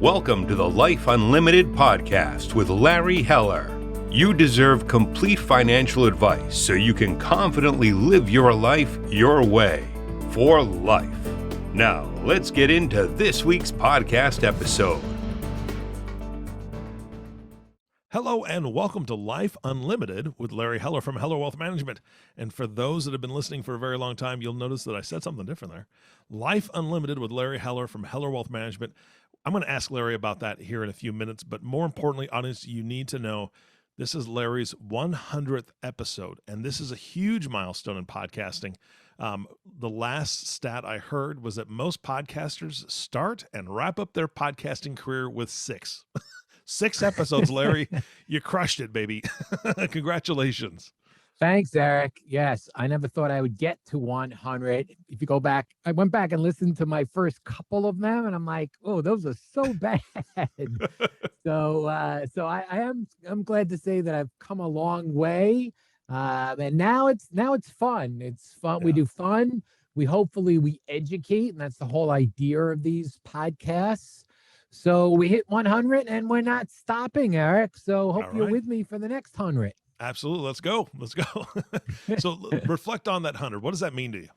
Welcome to the Life Unlimited podcast with Larry Heller. You deserve complete financial advice so you can confidently live your life your way, for life. Now, let's get into this week's podcast episode. Hello and welcome to Life Unlimited with Larry Heller from Heller Wealth Management. And for those that have been listening for a very long time, you'll notice that I said something different there. Life Unlimited with Larry Heller from Heller Wealth Management. I'm going to ask Larry about that here in a few minutes, but more importantly, audience, you need to know this is Larry's 100th episode, and this is a huge milestone in podcasting. The last stat I heard was that most podcasters start and wrap up their podcasting career with 6. 6 episodes, Larry. You crushed it, baby. Congratulations. Thanks, Eric. Yes, I never thought I would get to 100. If you go back, I went back and listened to my first couple of them, and I'm like, oh, those are so bad. So I'm glad to say that I've come a long way. And now it's fun. It's fun. Yeah. We do fun. We educate, and that's the whole idea of these podcasts. So we hit 100 and we're not stopping, Eric. So hope you're with me for the next 100. Absolutely. Let's go. So reflect on that 100. What does that mean to you?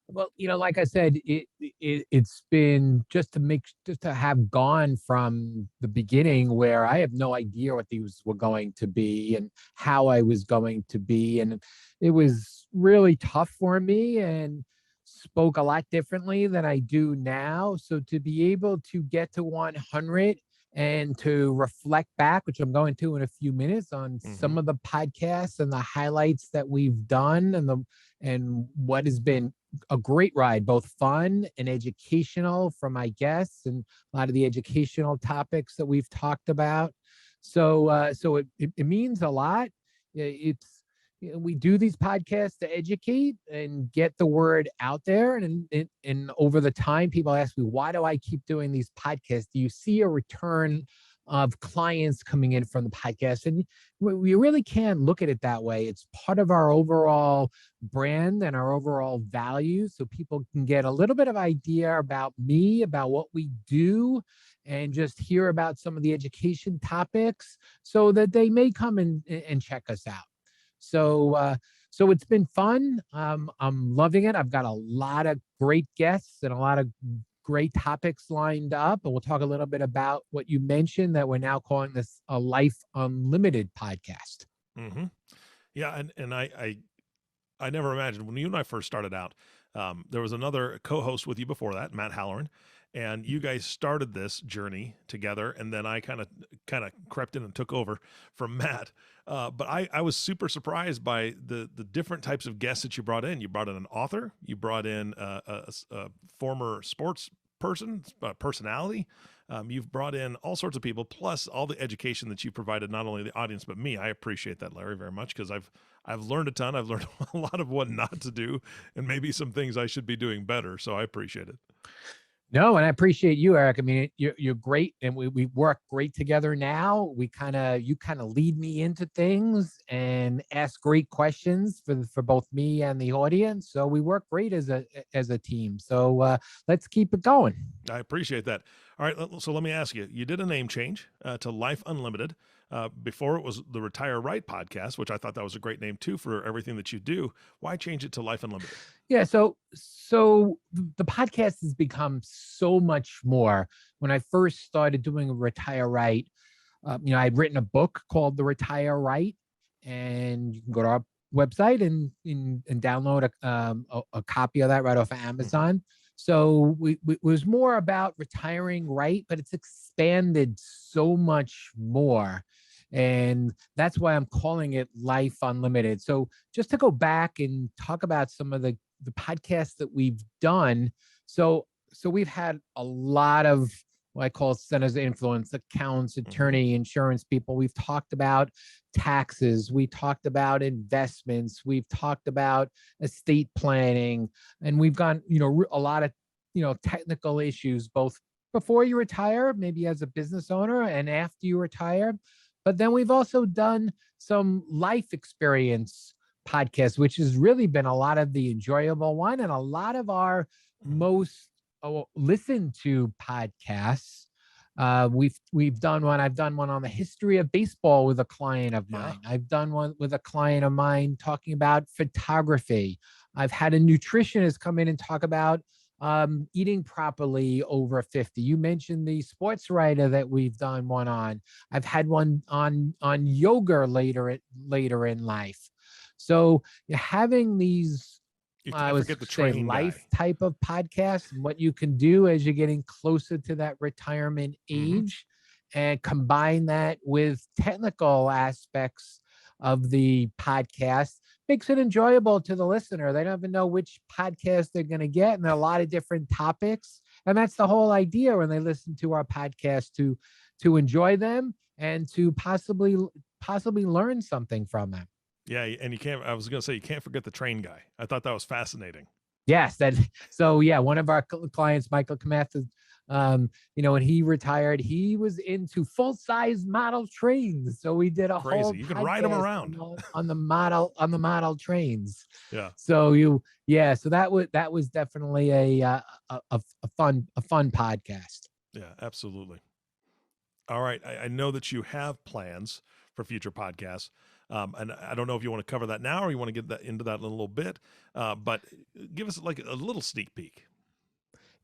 Well, like I said, it's been just to have gone from the beginning where I have no idea what these were going to be and how I was going to be. And it was really tough for me and spoke a lot differently than I do now. So to be able to get to 100 and to reflect back, which I'm going to in a few minutes, on some of the podcasts and the highlights that we've done and what has been a great ride, both fun and educational for my guests and a lot of the educational topics that we've talked about. So it means a lot. We do these podcasts to educate and get the word out there. And over the time, people ask me, why do I keep doing these podcasts? Do you see a return of clients coming in from the podcast? And we really can look at it that way. It's part of our overall brand and our overall values. So people can get a little bit of idea about me, about what we do, and just hear about some of the education topics so that they may come and check us out. So it's been fun. I'm loving it. I've got a lot of great guests and a lot of great topics lined up. And we'll talk a little bit about what you mentioned, that we're now calling this a Life Unlimited podcast. Mm-hmm. Yeah. And I never imagined when you and I first started out, there was another co-host with you before that, Matt Halloran, and you guys started this journey together. And then I kind of crept in and took over from Matt. But I was super surprised by the different types of guests that you brought in. You brought in an author, you brought in a former sports personality. You've brought in all sorts of people, plus all the education that you provided, not only the audience, but me. I appreciate that, Larry, very much, because I've learned a ton. I've learned a lot of what not to do and maybe some things I should be doing better. So I appreciate it. No, and I appreciate you, Eric. I mean, you're great, and we work great together now. You kind of lead me into things and ask great questions for both me and the audience. So we work great as a team. So let's keep it going. I appreciate that. All right, so let me ask you. You did a name change to Life Unlimited. Before it was the Retire Right podcast, which I thought that was a great name too for everything that you do. Why change it to Life Unlimited? Yeah, so the podcast has become so much more. When I first started doing Retire Right, I'd written a book called The Retire Right, and you can go to our website and download a copy of that right off of Amazon. So it was more about retiring right, but it's expanded so much more. And that's why I'm calling it Life Unlimited. So just to go back and talk about some of the podcasts that we've done. So we've had a lot of what I call centers of influence, accountants, attorney, insurance people. We've talked about taxes. We talked about investments. We've talked about estate planning, and we've gone, a lot of, technical issues, both before you retire, maybe as a business owner, and after you retire. But then we've also done some life experience podcasts, which has really been a lot of the enjoyable one, and a lot of our most listened to podcasts We've done one. I've done one on the history of baseball with a client of Yeah. mine. I've done one with a client of mine talking about photography. I've had a nutritionist come in and talk about eating properly over 50. You mentioned the sports writer that we've done one on. I've had one on yoga later in life. So having these, You I can't would forget the say, train life guy. type of podcasts, and what you can do as you're getting closer to that retirement age, and combine that with technical aspects of the podcast, makes it enjoyable to the listener. They don't even know which podcast they're going to get, and there are a lot of different topics. And that's the whole idea when they listen to our podcast, to enjoy them and to possibly learn something from them. Yeah, and I was going to say, you can't forget the train guy. I thought that was fascinating. Yes, so yeah, one of our clients, Michael Kamath, when he retired, he was into full-size model trains. So we did a whole Crazy. You can ride them podcast around. on the model trains. Yeah. So so that was definitely a fun podcast. Yeah, absolutely. All right. I know that you have plans for future podcasts. And I don't know if you want to cover that now or you want to get into that in a little bit. But give us like a little sneak peek.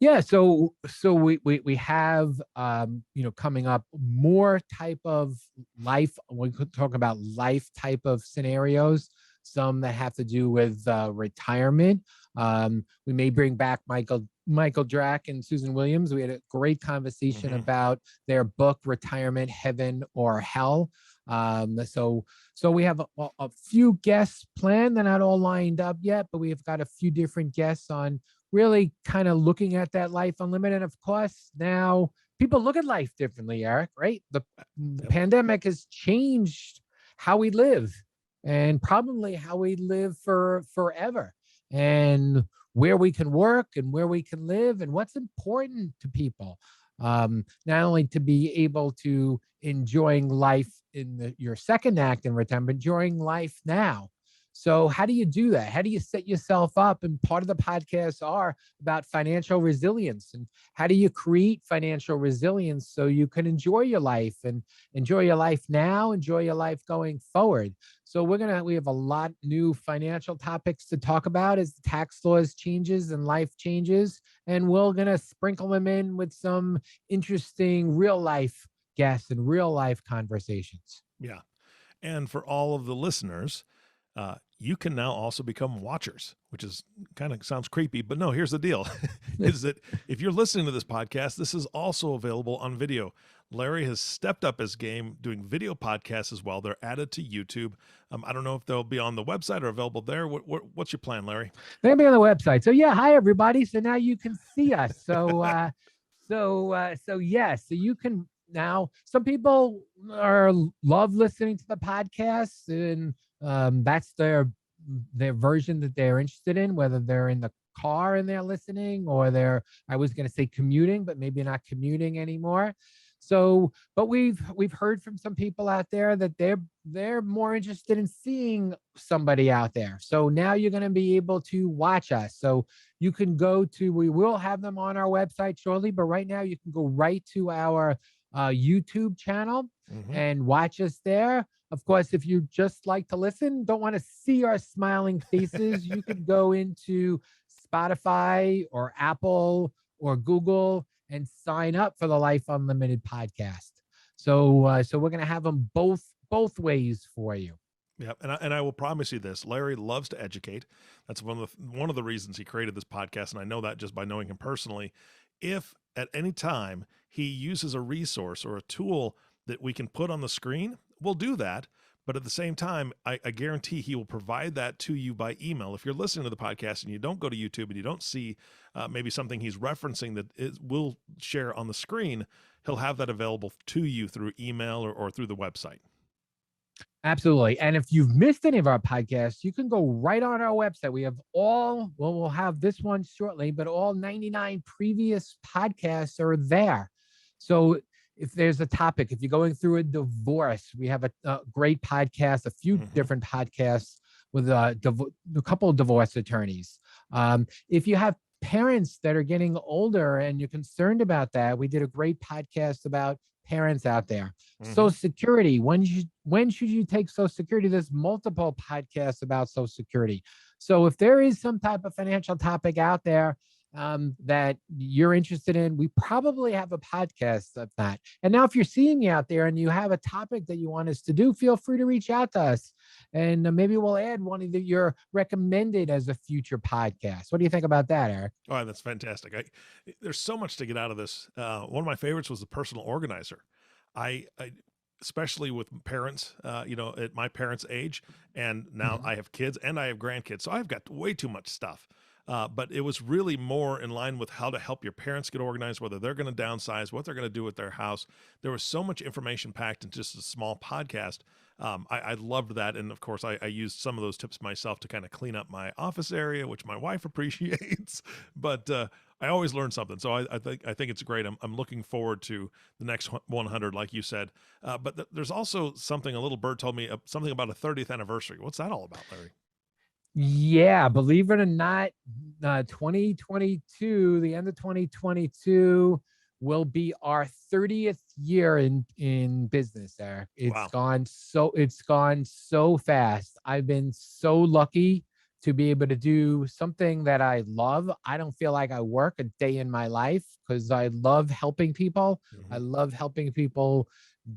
Yeah, so we have coming up more type of life. We could talk about life type of scenarios. Some that have to do with retirement. We may bring back Michael Drack and Susan Williams. We had a great conversation about their book, Retirement, Heaven or Hell. So we have a few guests planned. They're not all lined up yet, but we've got a few different guests on really kind of looking at that life unlimited. Of course, now people look at life differently, Eric, right? The pandemic has changed how we live, and probably how we live forever, and where we can work and where we can live and what's important to people. Not only to be able to enjoying life in your second act in retirement, but enjoying life now. So how do you do that? How do you set yourself up? And part of the podcasts are about financial resilience, and how do you create financial resilience so you can enjoy your life and enjoy your life now, enjoy your life going forward. So we have a lot new financial topics to talk about as the tax laws changes and life changes. And we're going to sprinkle them in with some interesting real life guests and real life conversations. Yeah. And for all of the listeners, you can now also become watchers, which is kind of sounds creepy, but no, here's the deal is that if you're listening to this podcast, this is also available on video. Larry has stepped up his game doing video podcasts as well. They're added to YouTube. I don't know if they'll be on the website or available there. What's your plan, Larry? They'll be on the website. So yeah, hi everybody. So now you can see us. So so you can now. Some people love listening to the podcasts, and that's their version that they're interested in, whether they're in the car and they're listening, or I was going to say commuting, but maybe not commuting anymore. So, but we've heard from some people out there that they're more interested in seeing somebody out there. So now you're going to be able to watch us. So you can we will have them on our website shortly, but right now you can go right to our YouTube channel and watch us there. Of course, if you just like to listen, don't want to see our smiling faces, you can go into Spotify or Apple or Google and sign up for the Life Unlimited podcast. So we're going to have them both ways for you. Yeah, and I will promise you this: Larry loves to educate. That's one of the reasons he created this podcast, and I know that just by knowing him personally. If at any time he uses a resource or a tool that we can put on the screen, we'll do that. But at the same time, I guarantee he will provide that to you by email. If you're listening to the podcast and you don't go to YouTube and you don't see maybe something he's referencing that will share on the screen, he'll have that available to you through email or through the website. Absolutely. And if you've missed any of our podcasts, you can go right on our website. We have we'll have this one shortly, but all 99 previous podcasts are there. So if there's a topic, if you're going through a divorce, we have a great podcast, a few different podcasts with a couple of divorce attorneys. If you have parents that are getting older and you're concerned about that, we did a great podcast about parents out there. Social Security, when should you take Social Security? There's multiple podcasts about Social Security. So if there is some type of financial topic out there that you're interested in, we probably have a podcast of that. And now if you're seeing me out there and you have a topic that you want us to do, feel free to reach out to us. And maybe we'll add one that you're recommended as a future podcast. What do you think about that, Eric? Oh, that's fantastic. There's so much to get out of this. One of my favorites was the personal organizer. I especially with parents, at my parents' age, and now I have kids and I have grandkids, so I've got way too much stuff. But it was really more in line with how to help your parents get organized, whether they're going to downsize, what they're going to do with their house. There was so much information packed in just a small podcast. I loved that. And of course, I used some of those tips myself to kind of clean up my office area, which my wife appreciates. But I always learn something. So I think it's great. I'm looking forward to the next 100, like you said. But there's also something, a little bird told me, something about a 30th anniversary. What's that all about, Larry? Yeah, believe it or not, 2022, the end of 2022 will be our 30th year in business, Eric. It's gone so fast. I've been so lucky to be able to do something that I love. I don't feel like I work a day in my life because I love helping people. I love helping people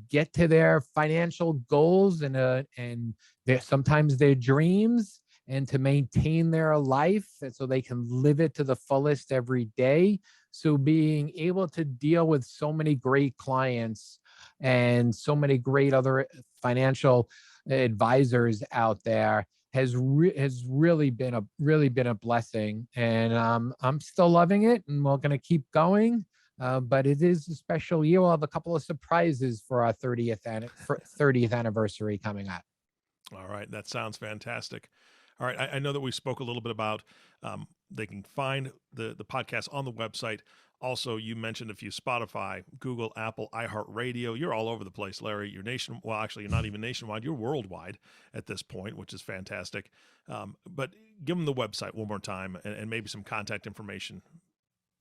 get to their financial goals and sometimes their dreams, and to maintain their life so they can live it to the fullest every day. So being able to deal with so many great clients and so many great other financial advisors out there has really been a blessing. And I'm still loving it, and we're going to keep going. But it is a special year. We'll have a couple of surprises for our 30th anniversary coming up. All right. That sounds fantastic. All right. I know that we spoke a little bit about they can find the podcast on the website. Also, you mentioned a few: Spotify, Google, Apple, iHeartRadio. You're all over the place, Larry. You're well, actually, you're not even nationwide. You're worldwide at this point, which is fantastic. But give them the website one more time and maybe some contact information.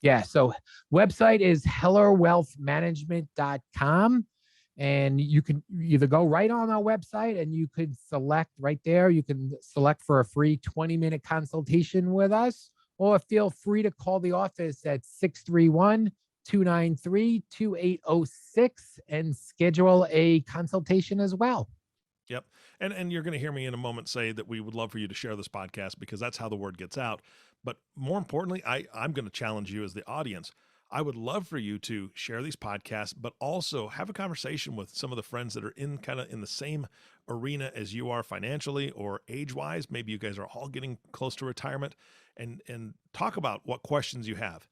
Yeah. So website is hellerwealthmanagement.com. And you can either go right on our website and you could select right there. You can select for a free 20-minute consultation with us, or feel free to call the office at 631-293-2806 and schedule a consultation as well. Yep. And you're going to hear me in a moment say that we would love for you to share this podcast, because that's how the word gets out. But more importantly, I'm going to challenge you as the audience. I would love for you to share these podcasts, but also have a conversation with some of the friends that are in the same arena as you are financially or age-wise. Maybe you guys are all getting close to retirement, and talk about what questions you have.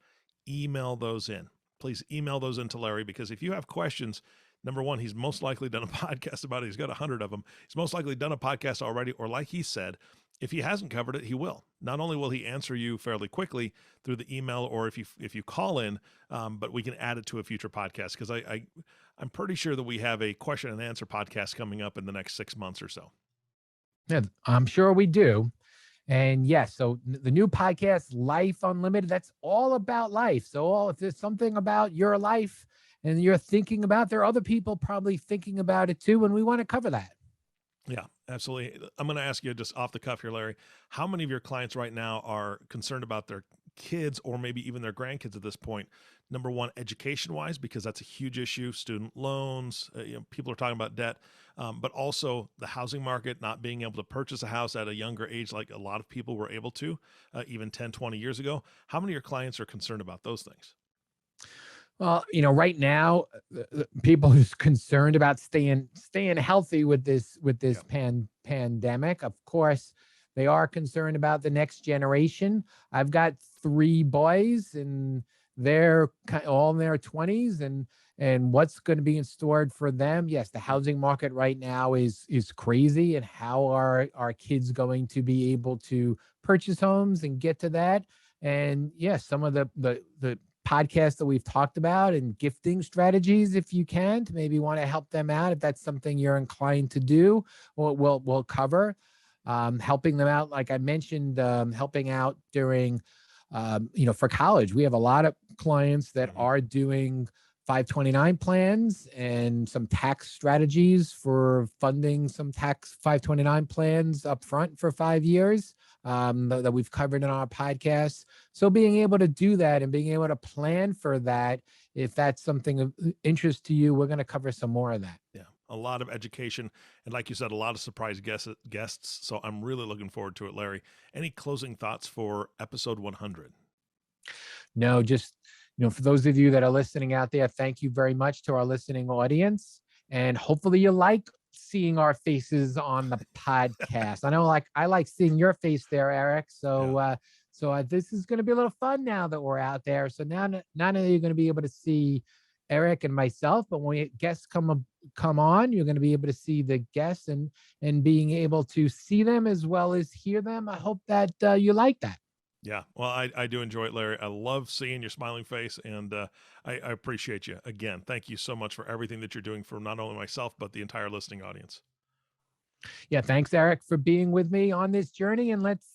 Email those in. Please email those in to Larry, because if you have questions, number one, he's most likely done a podcast about it. He's got 100 of them. He's most likely done a podcast already, or like he said, if he hasn't covered it, he will. Not only will he answer you fairly quickly through the email, or if you call in, but we can add it to a future podcast, because I'm pretty sure that we have a question and answer podcast coming up in the next 6 months or so. Yeah, I'm sure we do. And yes, so the new podcast, Life Unlimited, that's all about life. So if there's something about your life and you're thinking about, there are other people probably thinking about it too, and we want to cover that. Yeah, absolutely. I'm going to ask you just off the cuff here, Larry, how many of your clients right now are concerned about their kids, or maybe even their grandkids at this point? Number one, education-wise, because that's a huge issue, student loans, people are talking about debt, but also the housing market, not being able to purchase a house at a younger age like a lot of people were able to, even 10, 20 years ago. How many of your clients are concerned about those things? Well, right now, people who's concerned about staying healthy with this pandemic. Of course, they are concerned about the next generation. I've got 3 boys, and they're all in their 20s, and what's going to be in store for them. Yes, the housing market right now is crazy, and how are our kids going to be able to purchase homes and get to that? And yes, some of the podcasts that we've talked about, and gifting strategies, if you can, to maybe want to help them out, if that's something you're inclined to do, we'll cover. Helping them out, like I mentioned, helping out during for college. We have a lot of clients that are doing 529 plans and some tax strategies for funding some tax 529 plans up front for 5 years, that we've covered in our podcast. So being able to do that and being able to plan for that, if that's something of interest to you, we're going to cover some more of that. Yeah, a lot of education. And like you said, a lot of surprise guests. So I'm really looking forward to it, Larry. Any closing thoughts for episode 100? No, just, for those of you that are listening out there, thank you very much to our listening audience. And hopefully you like seeing our faces on the podcast. I know, I like seeing your face there, Eric. So, this is going to be a little fun now that we're out there. So now, not only are you going to be able to see Eric and myself, but when guests come on, you're going to be able to see the guests and being able to see them as well as hear them. I hope that you like that. Yeah, well, I do enjoy it, Larry. I love seeing your smiling face, and I appreciate you. Again, thank you so much for everything that you're doing for not only myself, but the entire listening audience. Yeah, thanks, Eric, for being with me on this journey, and let's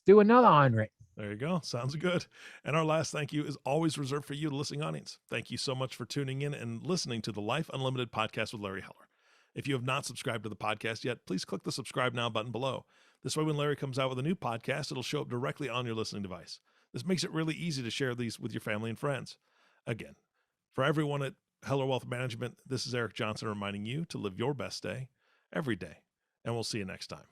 do another 100. There you go. Sounds good. And our last thank you is always reserved for you, the listening audience. Thank you so much for tuning in and listening to the Life Unlimited podcast with Larry Heller. If you have not subscribed to the podcast yet, please click the subscribe now button below. This way, when Larry comes out with a new podcast, it'll show up directly on your listening device. This makes it really easy to share these with your family and friends. Again, for everyone at Heller Wealth Management, this is Eric Johnson reminding you to live your best day every day. And we'll see you next time.